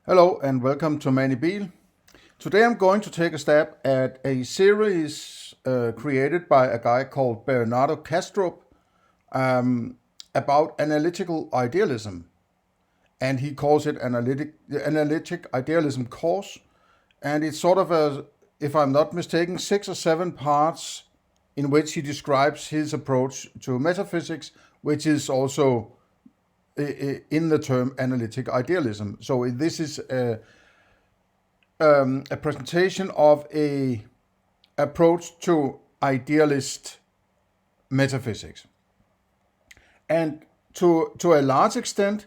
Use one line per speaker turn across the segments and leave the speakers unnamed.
Hello and welcome to Mandibil. Today I'm going to take a stab at a series created by a guy called Bernardo Kastrup about analytical idealism. And he calls it analytic idealism course. And it's sort of a, if I'm not mistaken, 6 or 7 parts in which he describes his approach to metaphysics, which is also in the term analytic idealism. So this is a presentation of a approach to idealist metaphysics. And to a large extent,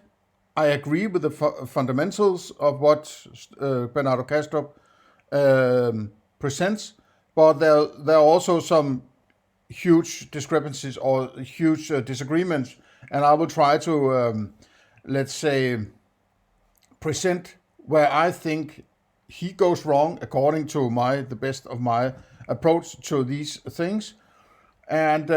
I agree with the fundamentals of what Bernardo Kastrup presents, but there are also some huge discrepancies or huge disagreements, and I will try to, let's say, present where I think he goes wrong according to the best of my approach to these things. And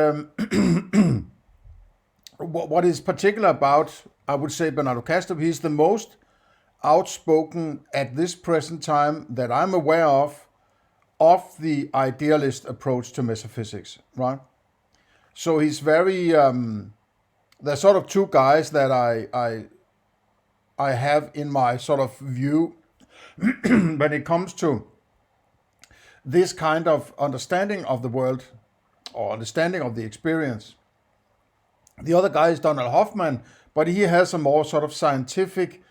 what is particular about, I would say, Bernardo Kastrup, he's the most outspoken at this present time that I'm aware of the idealist approach to metaphysics, right? So he's very, there's sort of two guys that I have in my sort of view when it comes to this kind of understanding of the world or understanding of the experience. The other guy is Donald Hoffman, but he has a more sort of scientific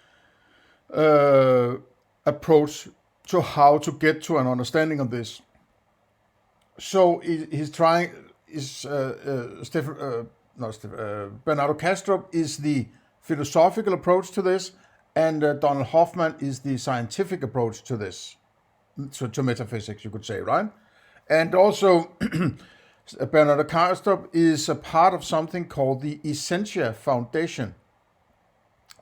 approach to how to get to an understanding of this. So he's trying, Bernardo Kastrup is the philosophical approach to this, and Donald Hoffman is the scientific approach to this, to metaphysics, you could say, right? And also, Bernardo Kastrup is a part of something called the Essentia Foundation,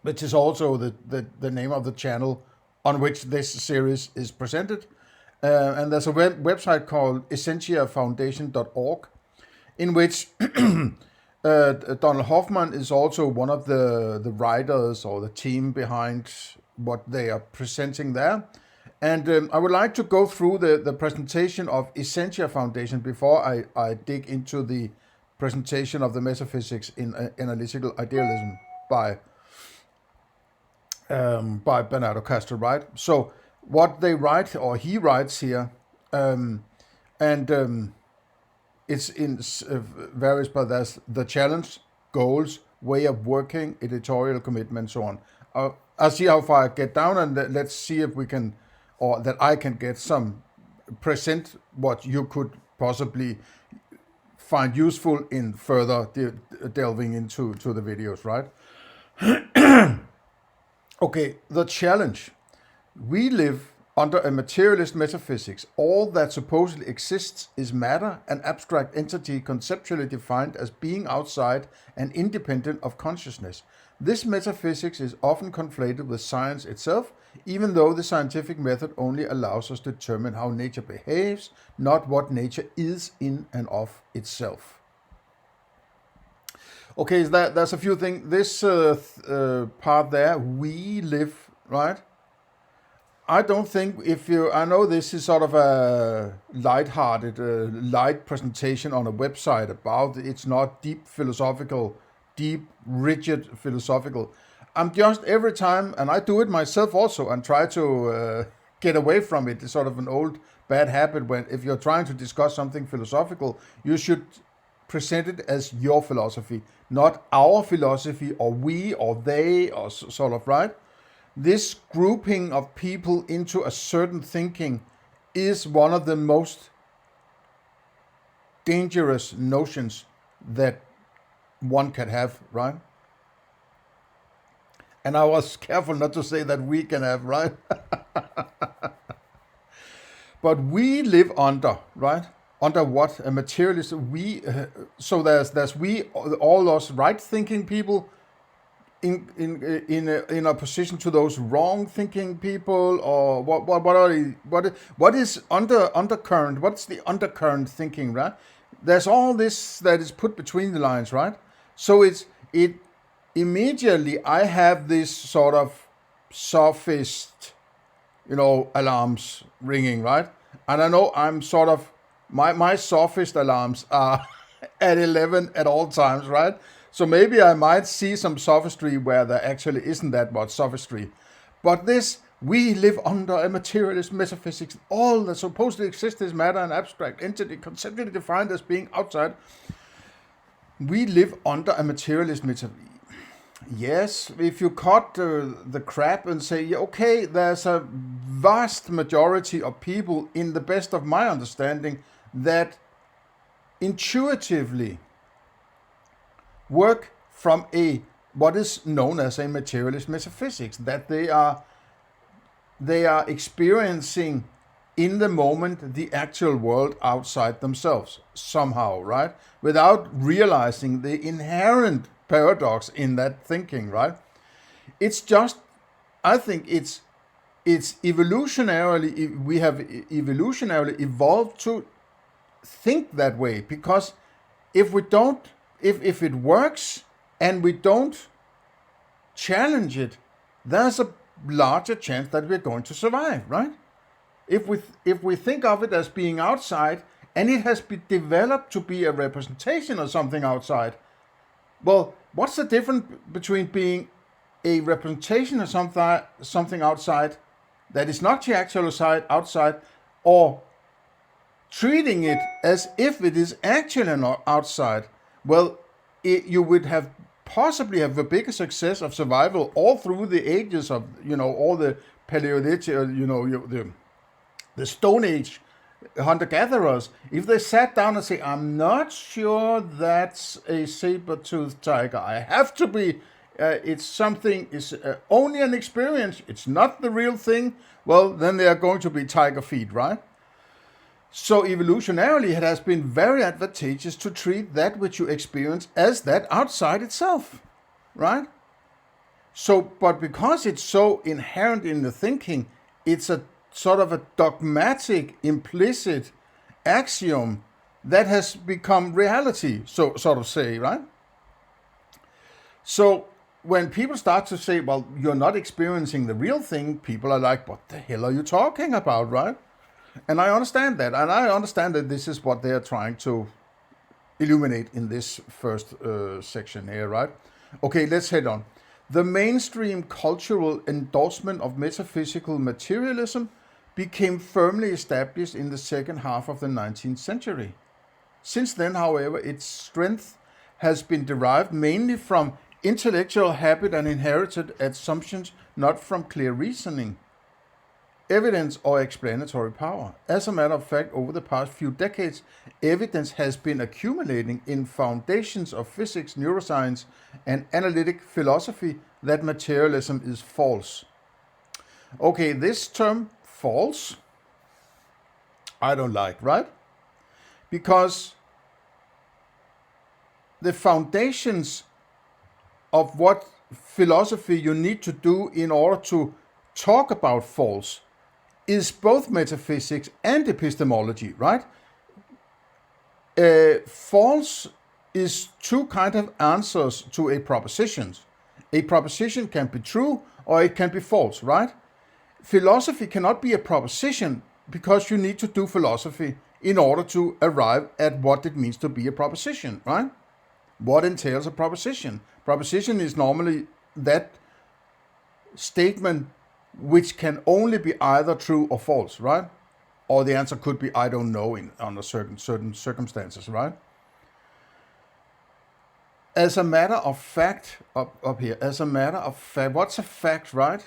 which is also the name of the channel on which this series is presented. And there's a website called essentiafoundation.org, in which Donald Hoffman is also one of the writers or the team behind what they are presenting there. And I would like to go through the presentation of Essentia Foundation before I dig into the presentation of the metaphysics in analytical idealism by Bernardo Kastrup, right? So what they write, or he writes here, it's in various, but there's the challenge, goals, way of working, editorial commitment, so on. I'll see how far I get down, and let's see if we can, or that I can get present what you could possibly find useful in further delving into the videos, right? Okay, the challenge. We live under a materialist metaphysics. All that supposedly exists is matter, an abstract entity conceptually defined as being outside and independent of consciousness. This metaphysics is often conflated with science itself, even though the scientific method only allows us to determine how nature behaves, not what nature is in and of itself. Okay, there's a few things. This part there, we live, right? I don't think I know this is sort of a light-hearted, light presentation on a website about it's not deep, rigid philosophical. I'm just every time, and I do it myself also, and try to get away from it. It's sort of an old bad habit when if you're trying to discuss something philosophical, you should present it as your philosophy, not our philosophy or we or they or sort of, right? This grouping of people into a certain thinking is one of the most dangerous notions that one can have, right? And I was careful not to say that we can have, right? But we live under, right? Under what? A materialist. So there's we, all us right-thinking people, in opposition to those wrong-thinking people, or what is undercurrent? What's the undercurrent thinking, right? There's all this that is put between the lines, right? So it immediately I have this sort of sophist, alarms ringing, right? And I know I'm sort of, my sophist alarms are at 11 at all times, right? So maybe I might see some sophistry where there actually isn't that much sophistry. But we live under a materialist metaphysics. All that supposedly exists is matter and abstract entity, conceptually defined as being outside. We live under a materialist metaphysics. Yes, if you cut the crap and say, yeah, okay, there's a vast majority of people, in the best of my understanding, that intuitively work from what is known as a materialist metaphysics, that they are experiencing in the moment the actual world outside themselves somehow, right? Without realizing the inherent paradox in that thinking, right? It's just, I think it's evolutionarily, we have evolutionarily evolved to think that way, because if we don't, if it works and we don't challenge it, there's a larger chance that we're going to survive, right? If we think of it as being outside and it has been developed to be a representation of something outside, well, what's the difference between being a representation of something outside that is not the actual outside, or treating it as if it is actually not outside? Well, you would have possibly have a bigger success of survival all through the ages of, all the Paleolithic, the Stone Age hunter-gatherers, if they sat down and say, I'm not sure that's a saber-toothed tiger, I have to be, it's only an experience, it's not the real thing, well, then they are going to be tiger feet, right? So evolutionarily, it has been very advantageous to treat that which you experience as that outside itself, right? So, but because it's so inherent in the thinking, it's a sort of a dogmatic, implicit axiom that has become reality, so sort of say, right? So when people start to say, well, you're not experiencing the real thing, people are like, what the hell are you talking about, right? And I understand that. And I understand that this is what they are trying to illuminate in this first section here, right? Okay, let's head on. The mainstream cultural endorsement of metaphysical materialism became firmly established in the second half of the 19th century. Since then, however, its strength has been derived mainly from intellectual habit and inherited assumptions, not from clear reasoning, evidence, or explanatory power. As a matter of fact, over the past few decades, evidence has been accumulating in foundations of physics, neuroscience, and analytic philosophy that materialism is false. Okay, this term, false, I don't like, right? Because the foundations of what philosophy you need to do in order to talk about false is both metaphysics and epistemology, right? False is two kind of answers to a proposition. A proposition can be true or it can be false, right? Philosophy cannot be a proposition because you need to do philosophy in order to arrive at what it means to be a proposition, right? What entails a proposition? Proposition is normally that statement which can only be either true or false, right? Or the answer could be I don't know under certain circumstances, right? As a matter of fact, up here, as a matter of fact, what's a fact, right?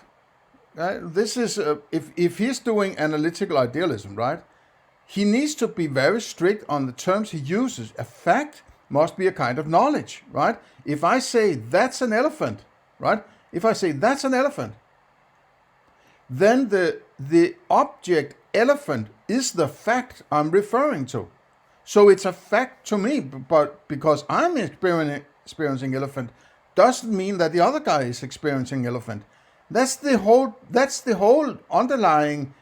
This is, if he's doing analytical idealism, right? He needs to be very strict on the terms he uses. A fact must be a kind of knowledge, right? If I say that's an elephant, right? If I say that's an elephant, then the object elephant is the fact I'm referring to. So it's a fact to me, but because I'm experiencing elephant doesn't mean that the other guy is experiencing elephant. That's the whole underlying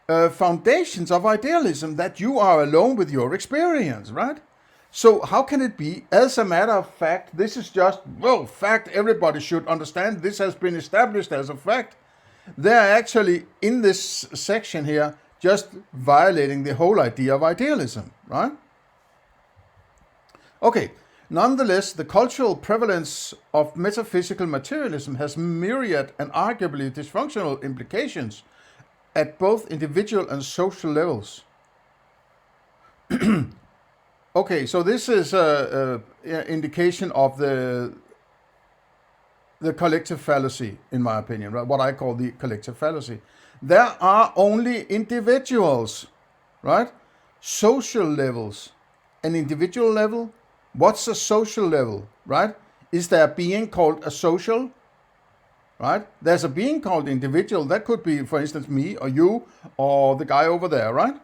foundations of idealism, that you are alone with your experience, right? So how can it be? As a matter of fact, this is just, well, fact, everybody should understand. This has been established as a fact. They're actually, in this section here, just violating the whole idea of idealism, right? Okay, nonetheless, the cultural prevalence of metaphysical materialism has myriad and arguably dysfunctional implications at both individual and social levels. Okay, so this is an indication of the collective fallacy, in my opinion, right? What I call the collective fallacy. There are only individuals, right? Social levels. An individual level. What's a social level, right? Is there a being called a social, right? There's a being called individual. That could be, for instance, me or you or the guy over there, right?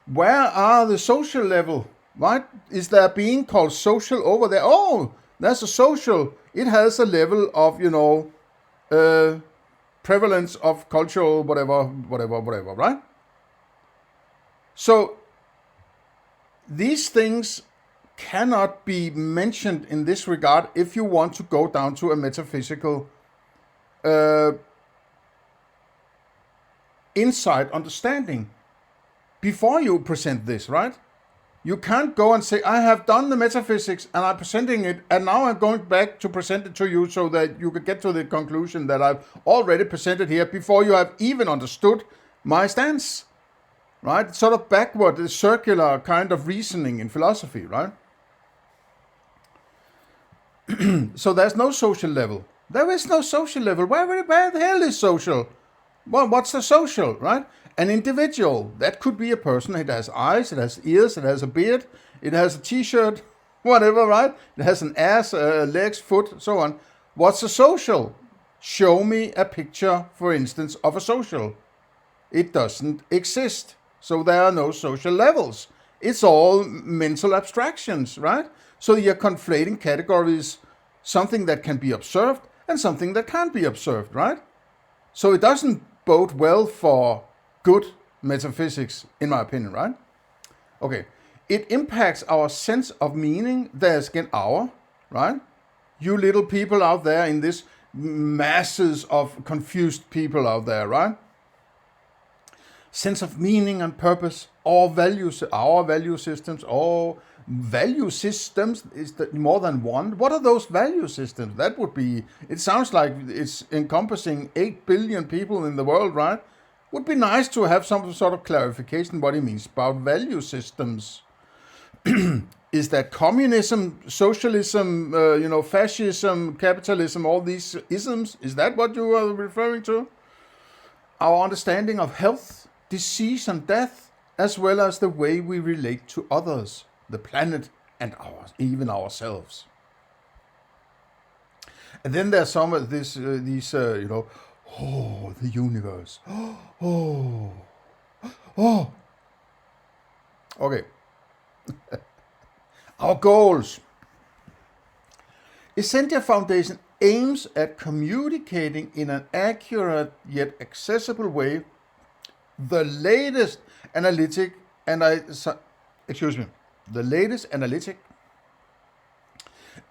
Where are the social level, right? Is there a being called social over there? Oh, that's a social. It has a level of, prevalence of cultural whatever, right? So these things cannot be mentioned in this regard if you want to go down to a metaphysical insight understanding before you present this, right? You can't go and say, I have done the metaphysics and I'm presenting it, and now I'm going back to present it to you so that you could get to the conclusion that I've already presented here before you have even understood my stance, right? It's sort of backward, the circular kind of reasoning in philosophy, right? So there's no social level. There is no social level. Where the hell is social? Well, what's the social, right? An individual, that could be a person. It has eyes, it has ears, it has a beard, it has a t-shirt, whatever, right? It has an ass, legs, foot, so on. What's a social? Show me a picture, for instance, of a social. It doesn't exist. So there are no social levels. It's all mental abstractions, right? So you're conflating categories, something that can be observed and something that can't be observed, right? So it doesn't bode well for good metaphysics, in my opinion, right? Okay. It impacts our sense of meaning. There's again our, right? You little people out there in this masses of confused people out there, right? Sense of meaning and purpose, our value systems, all value systems, is that more than one? What are those value systems? That would be, it sounds like it's encompassing 8 billion people in the world, right? Would be nice to have some sort of clarification what he means about value systems. Is that communism, socialism, fascism, capitalism, all these isms? Is that what you are referring to? Our understanding of health, disease and death, as well as the way we relate to others, the planet, and even ourselves. And then there's some of these, the universe. Okay. Our goals. Essentia Foundation aims at communicating in an accurate yet accessible way the latest analytic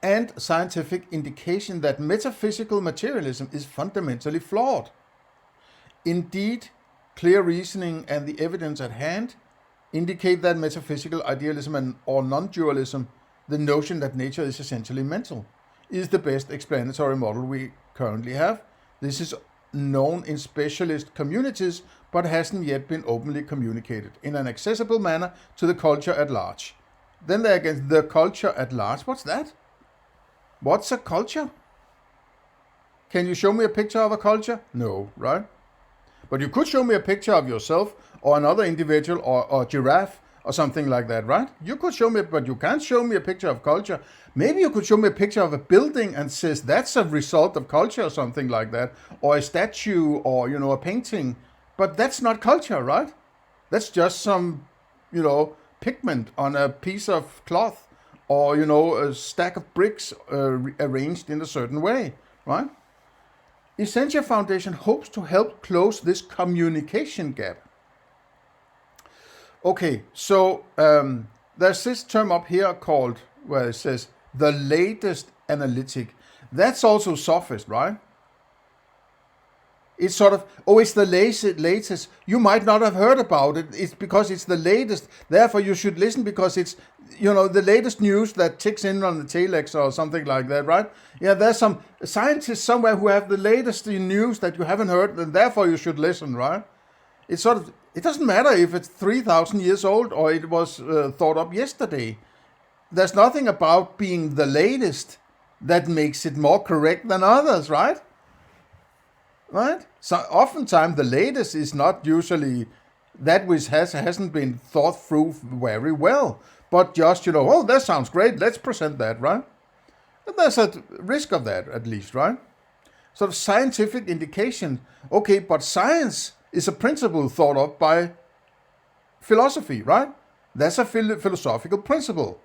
and scientific indication that metaphysical materialism is fundamentally flawed. Indeed, clear reasoning and the evidence at hand indicate that metaphysical idealism or non-dualism, the notion that nature is essentially mental, is the best explanatory model we currently have. This is known in specialist communities, but hasn't yet been openly communicated in an accessible manner to the culture at large. Then there again, the culture at large. What's that? What's a culture? Can you show me a picture of a culture? No, right? But you could show me a picture of yourself or another individual or a giraffe or something like that, right? You could show me, but you can't show me a picture of culture. Maybe you could show me a picture of a building and says that's a result of culture or something like that, or a statue or, a painting. But that's not culture, right? That's just some, pigment on a piece of cloth or, a stack of bricks arranged in a certain way, right? Essentia Foundation hopes to help close this communication gap. Okay, so there's this term up here called, where it says, the latest analytic. That's also sophist, right? It's sort of, oh, it's the latest. You might not have heard about it. It's because it's the latest. Therefore, you should listen because it's, the latest news that ticks in on the telex or something like that, right? Yeah, there's some scientists somewhere who have the latest news that you haven't heard, and therefore you should listen, right? It's sort of, it doesn't matter if it's 3,000 years old or it was thought up yesterday. There's nothing about being the latest that makes it more correct than others, right? Right? So oftentimes the latest is not usually that which hasn't been thought through very well, but just, oh, that sounds great, let's present that, right? And there's a risk of that, at least, right? Sort of scientific indication, okay, but science is a principle thought of by philosophy, right? That's a philosophical principle.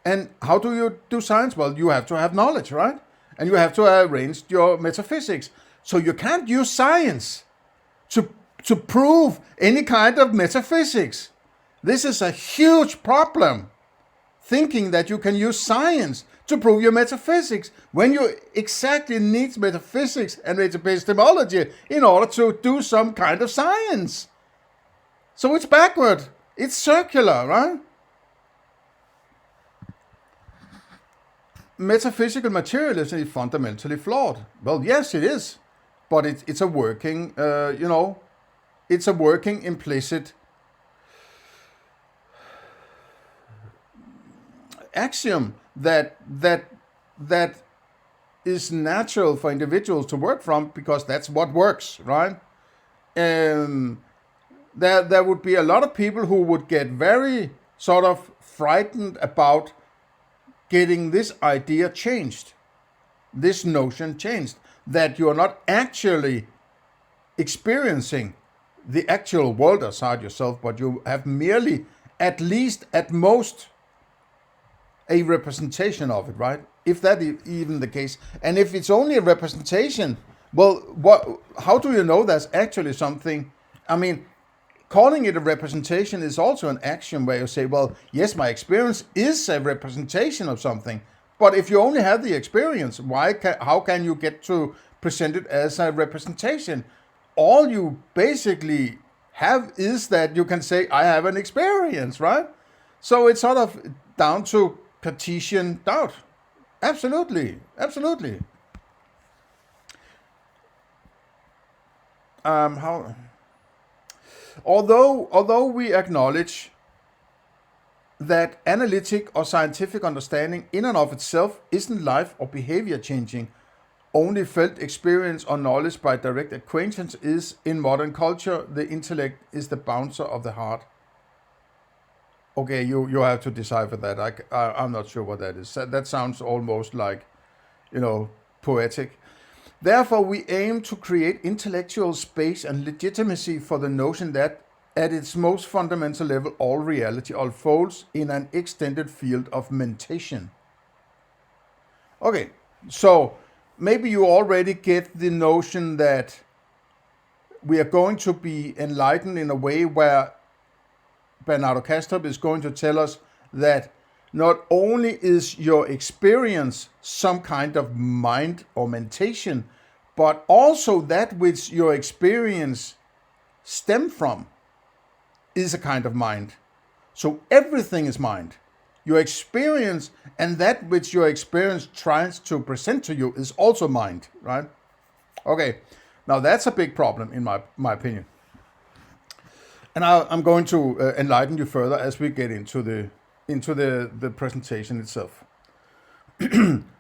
And how do you do science? Well, you have to have knowledge, right? And you have to arrange your metaphysics. So you can't use science to prove any kind of metaphysics. This is a huge problem, thinking that you can use science to prove your metaphysics when you exactly need metaphysics and epistemology in order to do some kind of science. So it's backward. It's circular, right? Metaphysical materialism is fundamentally flawed. Well, yes, it is, but it's a working, it's a working implicit axiom that is natural for individuals to work from because that's what works, right? There would be a lot of people who would get very sort of frightened about getting this idea changed, this notion changed, that you're not actually experiencing the actual world outside yourself, but you have merely, at least, at most, a representation of it, right? If that is even the case. And if it's only a representation, well, how do you know there's actually something? I mean, calling it a representation is also an axiom where you say, well, yes, my experience is a representation of something. But if you only have the experience, how can you get to present it as a representation? All you basically have is that you can say, I have an experience, right? So it's sort of down to Cartesian doubt. Absolutely, absolutely. Although we acknowledge that analytic or scientific understanding in and of itself isn't life or behavior changing, only felt experience or knowledge by direct acquaintance is, in modern culture, the intellect is the bouncer of the heart. Okay, you have to decipher that. I'm not sure what that is. That sounds almost like, poetic. Therefore, we aim to create intellectual space and legitimacy for the notion that, at its most fundamental level, all reality unfolds in an extended field of mentation. Okay, so maybe you already get the notion that we are going to be enlightened in a way where Bernardo Kastrup is going to tell us that not only is your experience some kind of mind or mentation, but also that which your experience stems from is a kind of mind. So everything is mind. Your experience and that which your experience tries to present to you is also mind, right? Okay, now that's a big problem in my opinion. And I'm going to enlighten you further as we get into the presentation itself.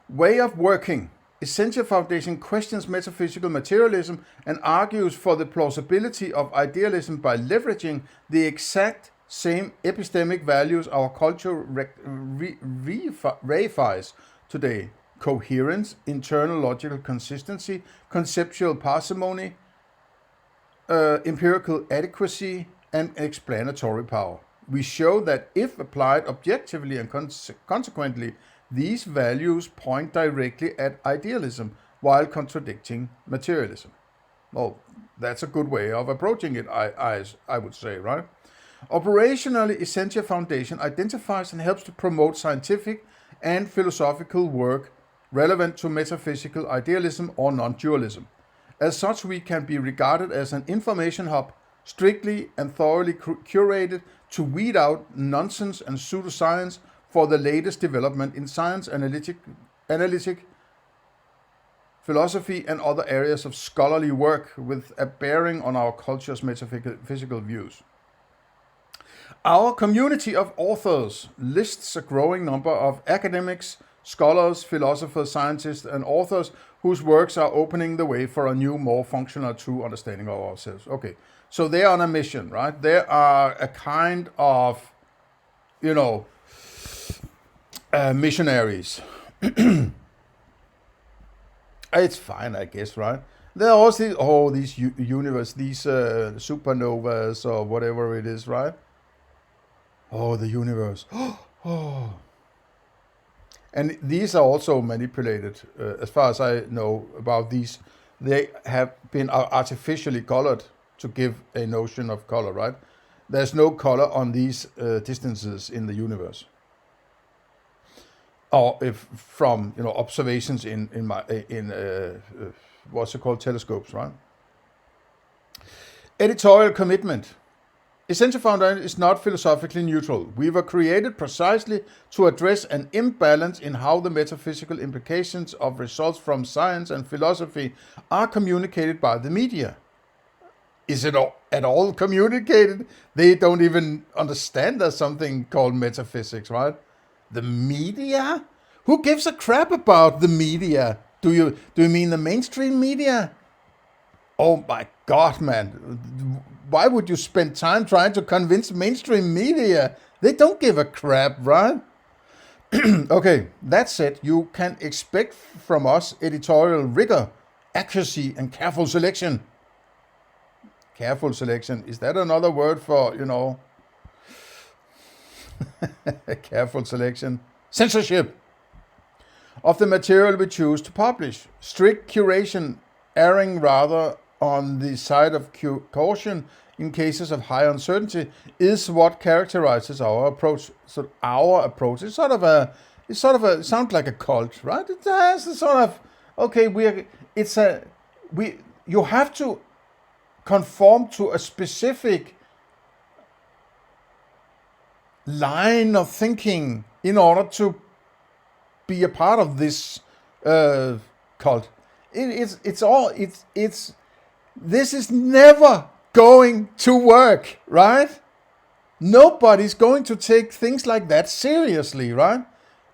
Way of working. Essentia Foundation questions metaphysical materialism and argues for the plausibility of idealism by leveraging the exact same epistemic values our culture reifies today: coherence, internal logical consistency, conceptual parsimony, empirical adequacy, and explanatory power. We show that if applied objectively and consequently, these values point directly at idealism while contradicting materialism. Well, that's a good way of approaching it, I would say, right? Operationally, Essentia Foundation identifies and helps to promote scientific and philosophical work relevant to metaphysical idealism or non-dualism. As such, we can be regarded as an information hub, strictly and thoroughly curated to weed out nonsense and pseudoscience for the latest development in science, analytic philosophy, and other areas of scholarly work with a bearing on our culture's metaphysical views. Our community of authors lists a growing number of academics, scholars, philosophers, scientists, and authors whose works are opening the way for a new, more functional, true understanding of ourselves. Okay, so they are on a mission, right? They are a kind of, missionaries. It's fine, I guess, right? There are also these universe, these supernovas or whatever it is, right? Oh, the universe. Oh. And these are also manipulated, as far as I know about these. They have been artificially colored to give a notion of color, right? There's no color on these distances in the universe, or if from observations in what's it called, telescopes, right? Editorial commitment. Essentia Foundation is not philosophically neutral. We were created precisely to address an imbalance in how the metaphysical implications of results from science and philosophy are communicated by the media. Is it at all communicated? They don't even understand there's something called metaphysics, right? The media? Who gives a crap about the media? Do you mean the mainstream media? Oh my God, man. Why would you spend time trying to convince mainstream media? They don't give a crap, right? Okay, that said, you can expect from us editorial rigor, accuracy, and careful selection. Careful selection, is that another word for, careful selection? Censorship of the material we choose to publish. Strict curation, erring rather on the side of caution in cases of high uncertainty, is what characterizes our approach. So our approach is it sounds like a cult, right? It has a sort of, okay, you have to conform to a specific line of thinking in order to be a part of this cult. This is never going to work, right? Nobody's going to take things like that seriously, right?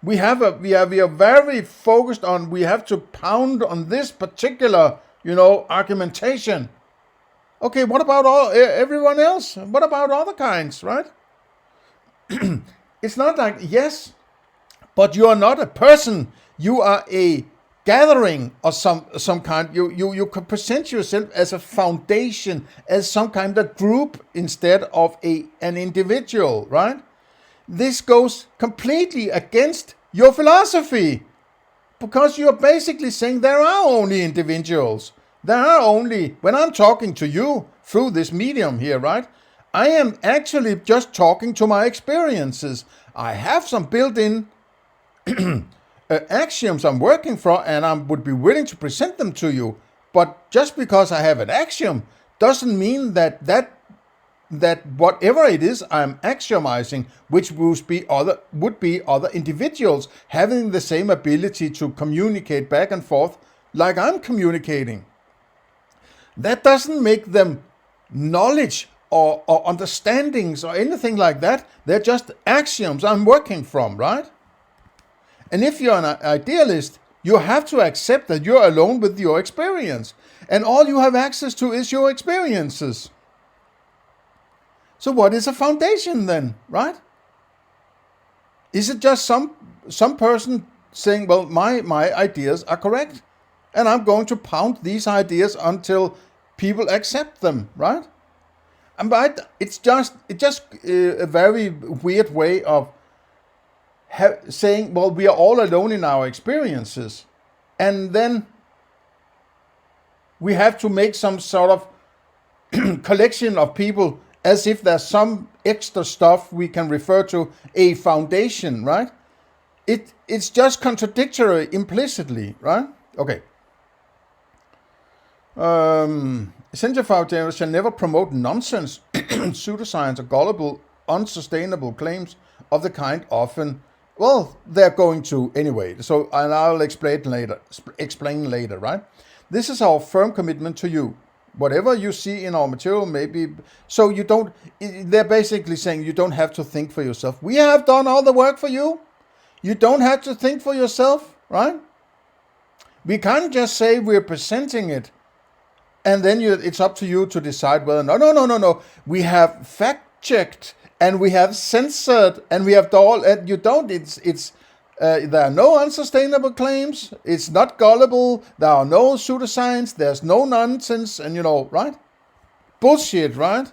We are very focused on, we have to pound on this particular, argumentation. Okay, what about everyone else? What about other kinds, right? It's not like, yes, but you are not a person. You are a gathering of some kind. You can present yourself as a foundation, as some kind of group instead of an individual, right? This goes completely against your philosophy, because you're basically saying there are only individuals. There are only, when I'm talking to you through this medium here, right? I am actually just talking to my experiences. I have some built-in axioms I'm working for, and I would be willing to present them to you. But just because I have an axiom doesn't mean that whatever it is I'm axiomizing, which would be other individuals having the same ability to communicate back and forth like I'm communicating. That doesn't make them knowledge or understandings or anything like that. They're just axioms I'm working from, right? And if you're an idealist, you have to accept that you're alone with your experience. And all you have access to is your experiences. So what is a foundation then, right? Is it just some person saying, well, my ideas are correct, and I'm going to pound these ideas until people accept them, right? But it's just a very weird way of saying, well, we are all alone in our experiences, and then we have to make some sort of collection of people as if there's some extra stuff we can refer to a foundation, right? It's just contradictory implicitly, right? Okay. Essentia Foundation shall never promote nonsense, pseudoscience, or gullible, unsustainable claims of the kind often, well, they're going to anyway. So, and I'll explain later, right? This is our firm commitment to you. Whatever you see in our material may be, so you don't, they're basically saying you don't have to think for yourself. We have done all the work for you. You don't have to think for yourself, right? We can't just say we're presenting it and then it's up to you to decide whether, no. We have fact-checked and we have censored and we have done all, and you don't, there are no unsustainable claims, it's not gullible, there are no pseudoscience, there's no nonsense, and right? Bullshit, right?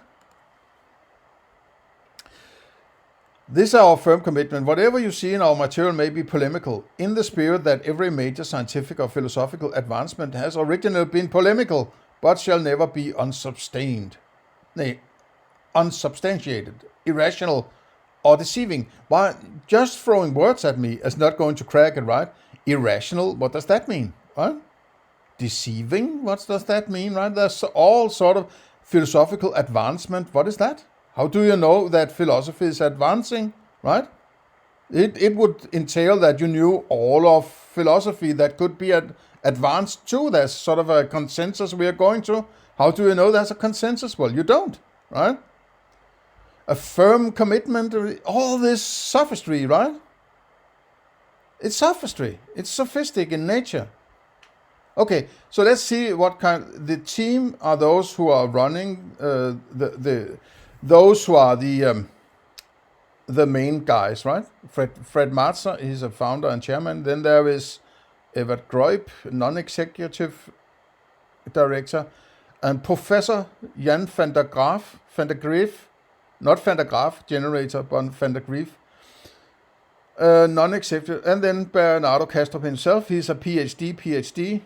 This is our firm commitment. Whatever you see in our material may be polemical, in the spirit that every major scientific or philosophical advancement has originally been polemical, but shall never be unsubstantiated, irrational, or deceiving. Why, just throwing words at me is not going to crack it, right? Irrational, what does that mean, right? Deceiving, what does that mean, right? There's all sort of philosophical advancement. What is that? How do you know that philosophy is advancing, right? It would entail that you knew all of philosophy that could be advanced too. There's sort of a consensus we are going to. How do you know there's a consensus? Well, you don't, right? A firm commitment, all this sophistry, right? It's sophistry. It's sophistic in nature. Okay, so let's see what kind. The team are those who are running those who are the main guys, right? Fred Marzer, he's a founder and chairman. Then there is Evert Groip, non-executive director, and Professor Jan van der Graaf, not Van der Graaf generator, but Van der Graaf, non-executive, and then Bernardo Kastrup himself. He's a PhD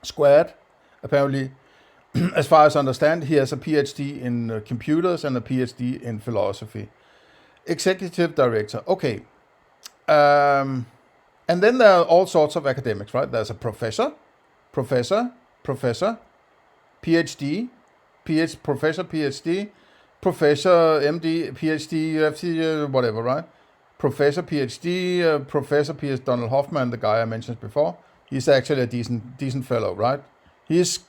squared, apparently. As far as I understand, he has a PhD in computers and a PhD in philosophy. Executive director, okay. And then there are all sorts of academics, right? There's a professor, PhD, professor, PhD, professor, MD, PhD, UFC, whatever, right? Professor, PhD, Professor P.S. Donald Hoffman, the guy I mentioned before. He's actually a decent fellow, right? He's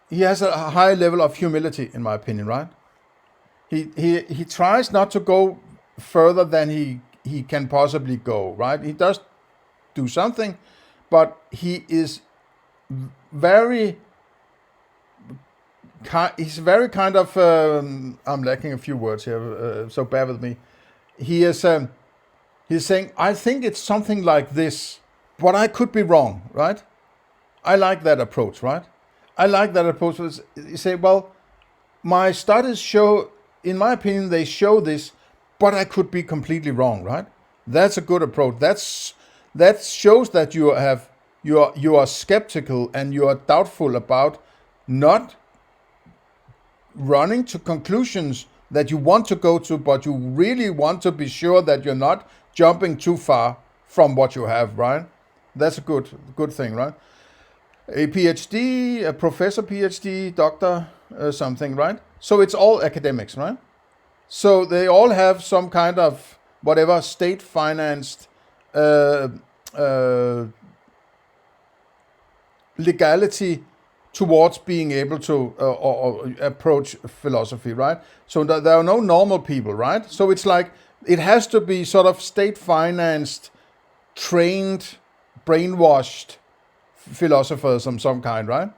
he has a high level of humility, in my opinion, right? He tries not to go further than he can possibly go, right? He does do something, but he is he's very kind of, I'm lacking a few words here, so bear with me. He's saying, I think it's something like this, but I could be wrong, right? I like that approach, right? I like that approach. You say, well, my studies show, in my opinion, they show this, but I could be completely wrong, right? That's a good approach. That shows that you are skeptical and you are doubtful about not running to conclusions that you want to go to, but you really want to be sure that you're not jumping too far from what you have, right? That's a good thing, right? A PhD, a professor, PhD, doctor, something, right? So it's all academics, right? So they all have some kind of whatever state-financed legality towards being able to or approach philosophy, right? So there are no normal people, right? So it's like it has to be sort of state-financed, trained, brainwashed philosophers of some kind, right?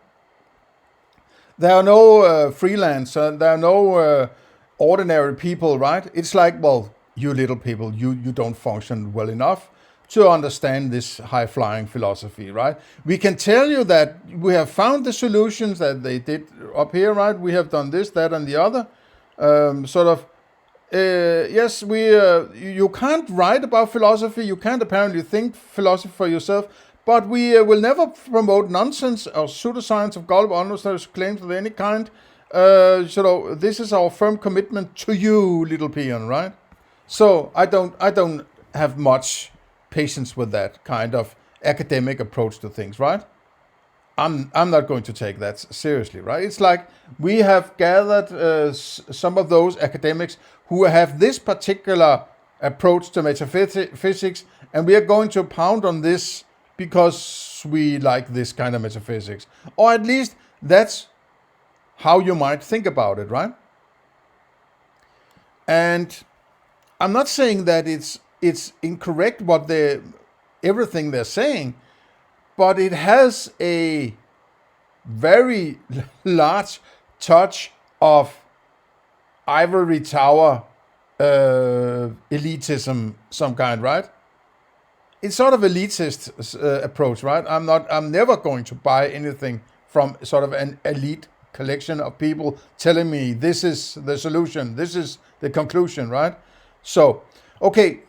There are no freelance, there are no ordinary people, right? It's like, well, you little people, you don't function well enough to understand this high-flying philosophy, right? We can tell you that we have found the solutions that they did up here, right? We have done this, that, and the other. Yes, you can't write about philosophy, you can't apparently think philosophy for yourself, but we will never promote nonsense or pseudoscience of gullible unnecessary claims of any kind. This is our firm commitment to you, little peon, right? So I don't have much patience with that kind of academic approach to things, right? I'm not going to take that seriously, right? It's like we have gathered some of those academics who have this particular approach to metaphysics, and we are going to pound on this because we like this kind of metaphysics. Or at least that's how you might think about it, right? And I'm not saying that it's incorrect what everything they're saying, but it has a very large touch of ivory tower elitism, some kind, right? It's sort of elitist approach, right? I'm never going to buy anything from sort of an elite collection of people telling me this is the solution, this is the conclusion, right? So, okay,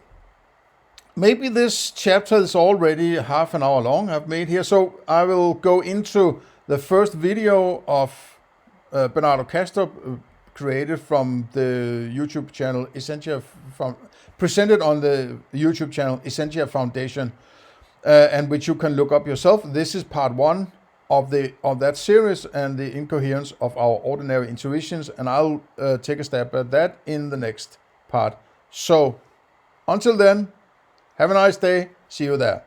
maybe this chapter is already half an hour long I've made here, so I will go into the first video of Bernardo Kastrup, created from the YouTube channel presented on the YouTube channel Essentia Foundation, and which you can look up yourself. This is part 1 of that series and the incoherence of our ordinary intuitions, and I'll take a stab at that in the next part. So, until then, have a nice day. See you there.